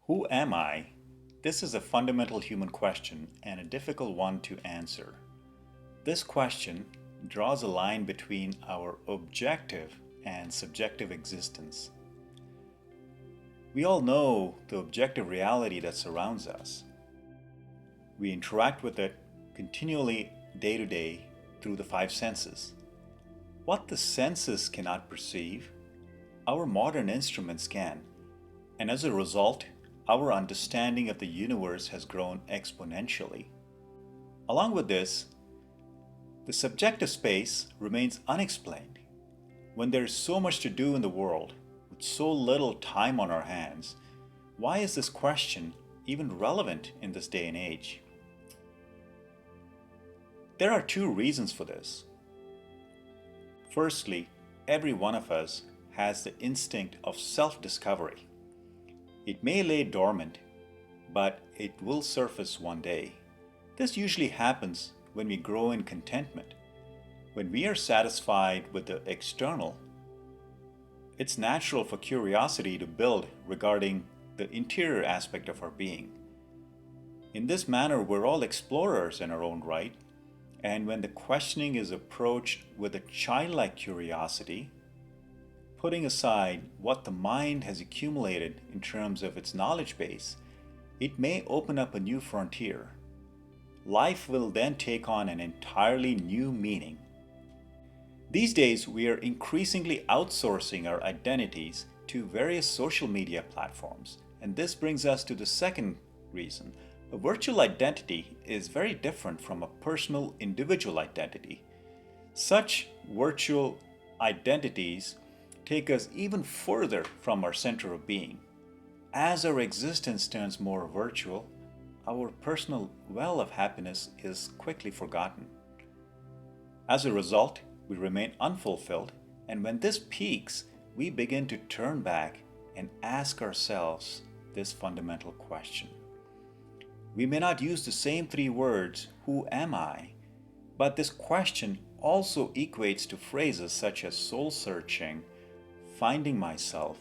Who am I? This is a fundamental human question and a difficult one to answer. This question draws a line between our objective and subjective existence. We all know the objective reality that surrounds us. We interact with it continually day to day through the five senses. What the senses cannot perceive, our modern instruments can, and as a result, our understanding of the universe has grown exponentially. Along with this, the subjective space remains unexplained. When there is so much to do in the world, with so little time on our hands, why is this question even relevant in this day and age? There are two reasons for this. Firstly, every one of us has the instinct of self-discovery. It may lay dormant, but it will surface one day. This usually happens when we grow in contentment. When we are satisfied with the external, it's natural for curiosity to build regarding the interior aspect of our being. In this manner, we're all explorers in our own right, and when the questioning is approached with a childlike curiosity, putting aside what the mind has accumulated in terms of its knowledge base, it may open up a new frontier. Life will then take on an entirely new meaning. These days, we are increasingly outsourcing our identities to various social media platforms, and this brings us to the second reason. A virtual identity is very different from a personal individual identity. Such virtual identities take us even further from our center of being. As our existence turns more virtual, our personal well of happiness is quickly forgotten. As a result, we remain unfulfilled, and when this peaks, we begin to turn back and ask ourselves this fundamental question. We may not use the same three words, who am I? But this question also equates to phrases such as soul searching, finding myself,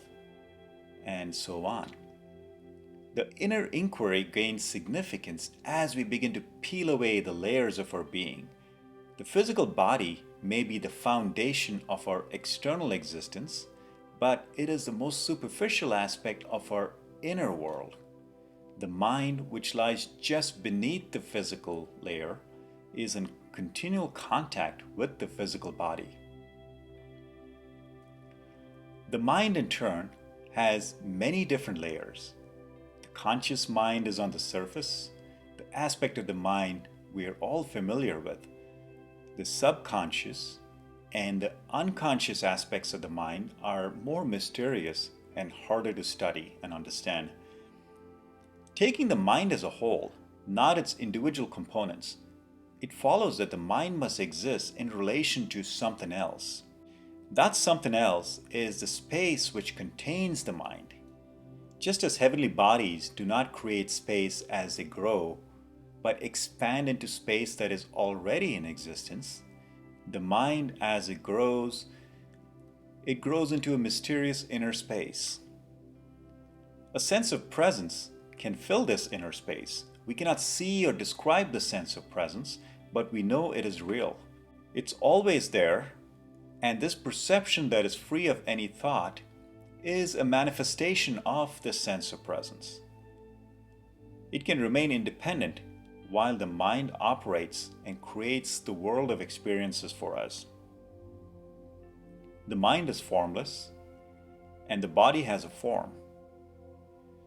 and so on. The inner inquiry gains significance as we begin to peel away the layers of our being. The physical body may be the foundation of our external existence, but it is the most superficial aspect of our inner world. The mind, which lies just beneath the physical layer, is in continual contact with the physical body. The mind, in turn, has many different layers. The conscious mind is on the surface, the aspect of the mind we are all familiar with. The subconscious and the unconscious aspects of the mind are more mysterious and harder to study and understand. Taking the mind as a whole, not its individual components, it follows that the mind must exist in relation to something else. That something else is the space which contains the mind. Just as heavenly bodies do not create space as they grow, but expand into space that is already in existence, the mind, as it grows into a mysterious inner space. A sense of presence can fill this inner space. We cannot see or describe the sense of presence, but we know it is real. It's always there, and this perception that is free of any thought is a manifestation of this sense of presence. It can remain independent while the mind operates and creates the world of experiences for us. The mind is formless, and the body has a form.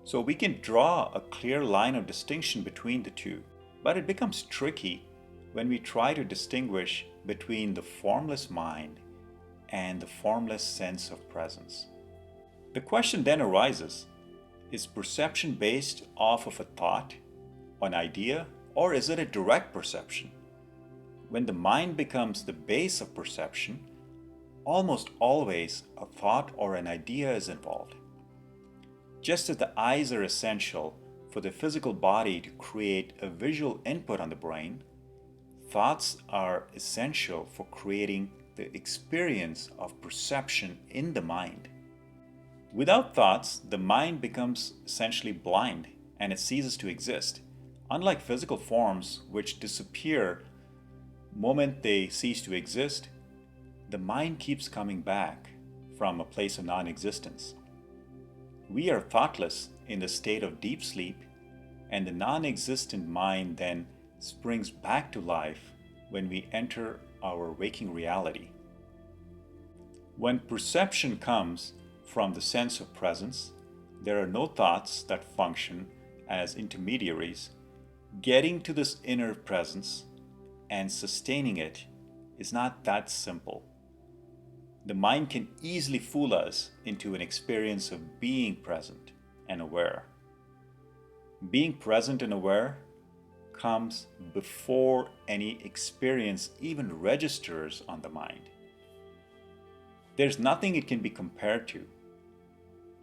So we can draw a clear line of distinction between the two, but it becomes tricky when we try to distinguish between the formless mind and the formless sense of presence. The question then arises, is perception based off of a thought, an idea, or is it a direct perception? When the mind becomes the base of perception, almost always a thought or an idea is involved. Just as the eyes are essential for the physical body to create a visual input on the brain, thoughts are essential for creating the experience of perception in the mind. Without thoughts, the mind becomes essentially blind and it ceases to exist. Unlike physical forms, which disappear moment they cease to exist, the mind keeps coming back from a place of non-existence. We are thoughtless in the state of deep sleep, and the non-existent mind then springs back to life when we enter our waking reality. When perception comes from the sense of presence, there are no thoughts that function as intermediaries. Getting to this inner presence and sustaining it is not that simple. The mind can easily fool us into an experience of being present and aware. Being present and aware comes before any experience even registers on the mind. There's nothing it can be compared to.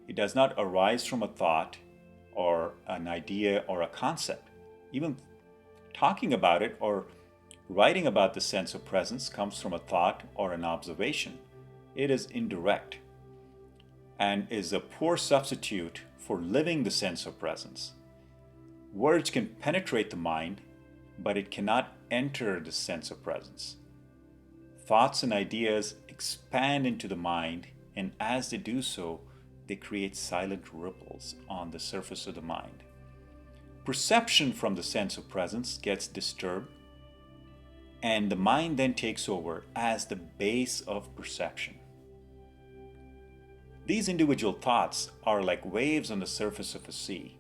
It does not arise from a thought or an idea or a concept. Even talking about it or writing about the sense of presence comes from a thought or an observation. It is indirect and is a poor substitute for living the sense of presence. Words can penetrate the mind, but it cannot enter the sense of presence. Thoughts and ideas expand into the mind, and as they do so, they create silent ripples on the surface of the mind. Perception from the sense of presence gets disturbed, and the mind then takes over as the base of perception. These individual thoughts are like waves on the surface of a sea.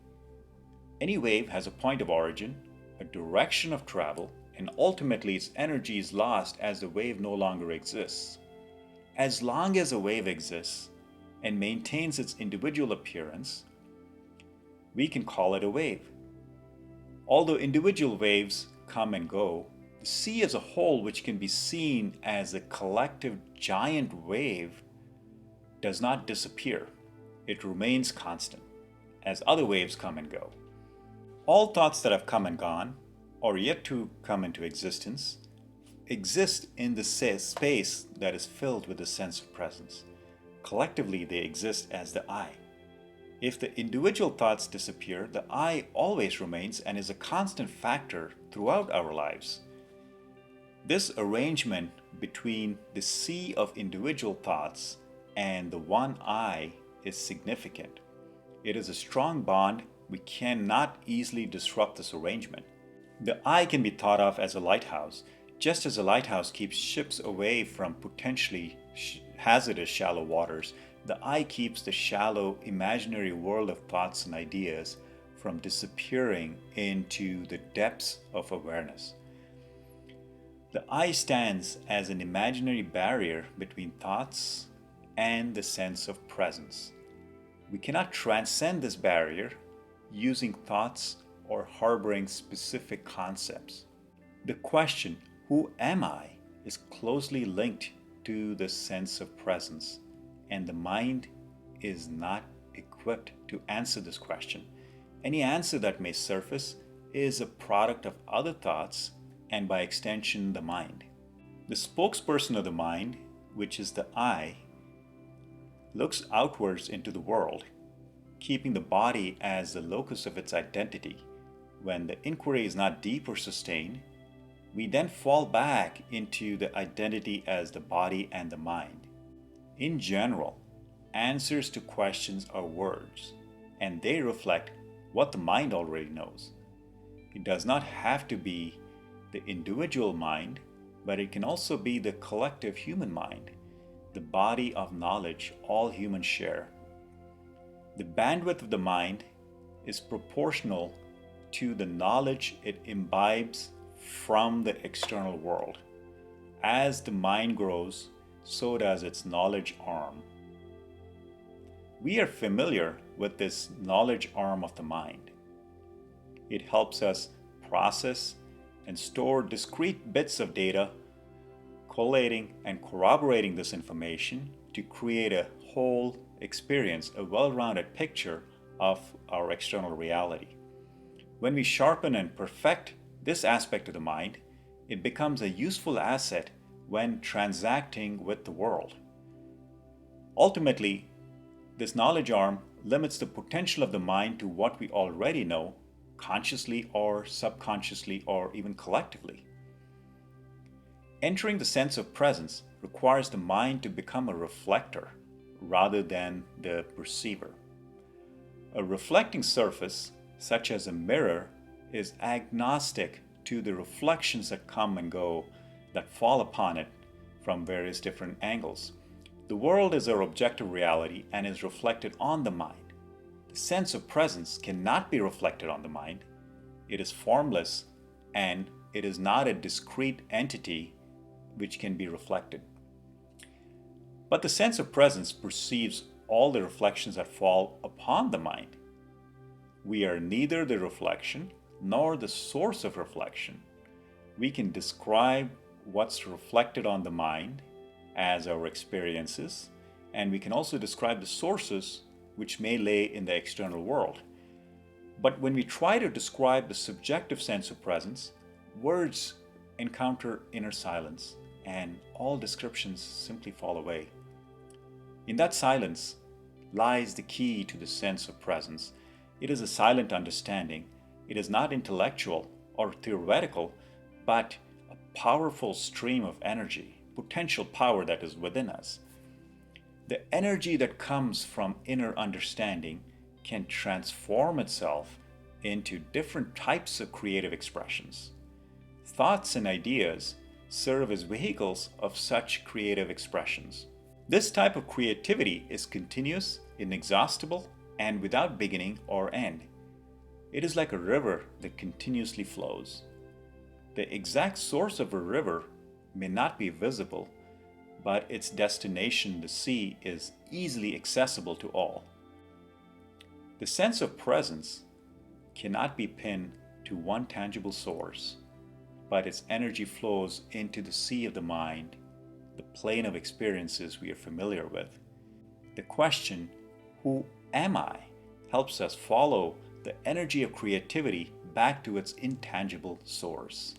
Any wave has a point of origin, a direction of travel, and ultimately its energy is lost as the wave no longer exists. As long as a wave exists and maintains its individual appearance, we can call it a wave. Although individual waves come and go, the sea as a whole, which can be seen as a collective giant wave, does not disappear. It remains constant as other waves come and go. All thoughts that have come and gone, or yet to come into existence, exist in the space that is filled with the sense of presence. Collectively, they exist as the I. If the individual thoughts disappear, the I always remains and is a constant factor throughout our lives. This arrangement between the sea of individual thoughts and the one I is significant. It is a strong bond. We cannot easily disrupt this arrangement. The I can be thought of as a lighthouse, just as a lighthouse keeps ships away from potentially hazardous shallow waters. The I keeps the shallow, imaginary world of thoughts and ideas from disappearing into the depths of awareness. The I stands as an imaginary barrier between thoughts and the sense of presence. We cannot transcend this barrier using thoughts or harboring specific concepts. The question, who am I, is closely linked to the sense of presence, and the mind is not equipped to answer this question. Any answer that may surface is a product of other thoughts and by extension the mind. The spokesperson of the mind, which is the I, looks outwards into the world, keeping the body as the locus of its identity. When the inquiry is not deep or sustained, we then fall back into the identity as the body and the mind. In general, answers to questions are words, and they reflect what the mind already knows. It does not have to be the individual mind, but it can also be the collective human mind, the body of knowledge all humans share. The bandwidth of the mind is proportional to the knowledge it imbibes from the external world. As the mind grows, so does its knowledge arm. We are familiar with this knowledge arm of the mind. It helps us process and store discrete bits of data, collating and corroborating this information to create a whole experience, a well-rounded picture of our external reality. When we sharpen and perfect this aspect of the mind, it becomes a useful asset when transacting with the world. Ultimately, This knowledge arm limits the potential of the mind to what we already know, consciously or subconsciously or even collectively. Entering the sense of presence requires the mind to become a reflector rather than the perceiver. A reflecting surface, such as a mirror, is agnostic to the reflections that come and go, that fall upon it from various different angles. The world is our objective reality and is reflected on the mind. The sense of presence cannot be reflected on the mind. It is formless and it is not a discrete entity which can be reflected. But the sense of presence perceives all the reflections that fall upon the mind. We are neither the reflection nor the source of reflection. We can describe what's reflected on the mind as our experiences, and we can also describe the sources which may lay in the external world. But when we try to describe the subjective sense of presence, words encounter inner silence, and all descriptions simply fall away. In that silence lies the key to the sense of presence. It is a silent understanding. It is not intellectual or theoretical, but a powerful stream of energy, potential power that is within us. The energy that comes from inner understanding can transform itself into different types of creative expressions. Thoughts and ideas serve as vehicles of such creative expressions. This type of creativity is continuous, inexhaustible, and without beginning or end. It is like a river that continuously flows. The exact source of a river may not be visible, but its destination, the sea, is easily accessible to all. The sense of presence cannot be pinned to one tangible source, but its energy flows into the sea of the mind, the plane of experiences we are familiar with. The question, who am I, helps us follow the energy of creativity back to its intangible source.